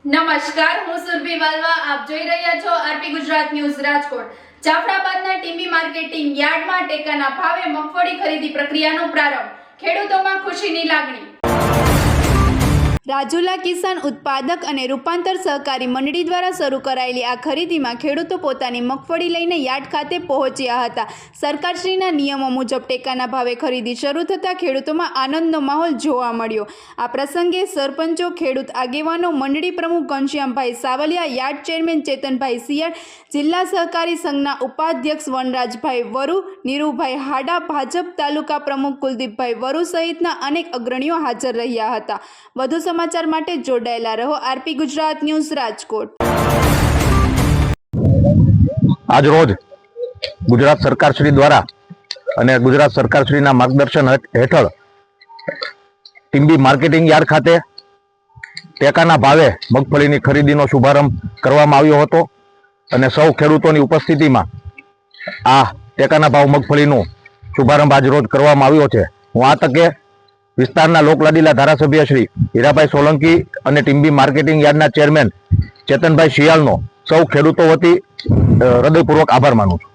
નમસ્કાર, હું સુરભી વાલવા. આપ જોઈ રહ્યા છો આરપી ગુજરાત ન્યૂઝ રાજકોટ. જાફરાબાદના ટીમ્બી માર્કેટિંગ યાર્ડમાં ટેકાના ભાવે મગફળી ખરીદી પ્રક્રિયાનો પ્રારંભ. ખેડૂતોમાં ખુશીની લાગણી. રાજુલા કિસાન ઉત્પાદક અને રૂપાંતર સહકારી મંડળી દ્વારા શરૂ કરાયેલી આ ખરીદીમાં ખેડૂતો પોતાની મગફળી લઈને યાર્ડ ખાતે પહોંચ્યા હતા. સરકારશ્રીના નિયમો મુજબ ટેકાના ભાવે ખરીદી શરૂ થતાં ખેડૂતોમાં આનંદનો માહોલ જોવા મળ્યો. આ પ્રસંગે સરપંચો, ખેડૂત આગેવાનો, મંડળી પ્રમુખ ઘનશ્યામભાઈ સાવલિયા, યાર્ડ ચેરમેન ચેતનભાઈ સિયાળ, જિલ્લા સહકારી સંઘના ઉપાધ્યક્ષ વનરાજભાઈ વરુ, નીરુભાઈ હાડા, ભાજપ તાલુકા પ્રમુખ કુલદીપભાઈ વરુ સહિતના અનેક અગ્રણીઓ હાજર રહ્યા હતા. વધુ સમાચાર માટે જોડાયેલા રહો આરપી ગુજરાત ન્યૂઝ રાજકોટ. આજ રોજ ગુજરાત સરકાર શ્રી દ્વારા અને ગુજરાત સરકાર શ્રીના માર્ગદર્શન હેઠળ ટીમ્બી માર્કેટિંગ યાર્ડ ખાતે ટેકાના ભાવે મગફળીની ખરીદીનો શુભારંભ કરવામાં આવ્યો હતો અને સૌ ખેડૂતોની ઉપસ્થિતિમાં આ ટેકાના ભાવ મગફળીનો શુભારંભ આજ રોજ કરવામાં આવ્યો છે. હું આ તકે વિસ્તારના લોકલાડીલા ધારાસભ્ય શ્રી હીરાભાઈ સોલંકી અને ટીમ્બી માર્કેટિંગ યાર્ડના ચેરમેન ચેતનભાઈ શિયાળનો સૌ ખેડૂતો વતી હૃદયપૂર્વક આભાર માનું છું.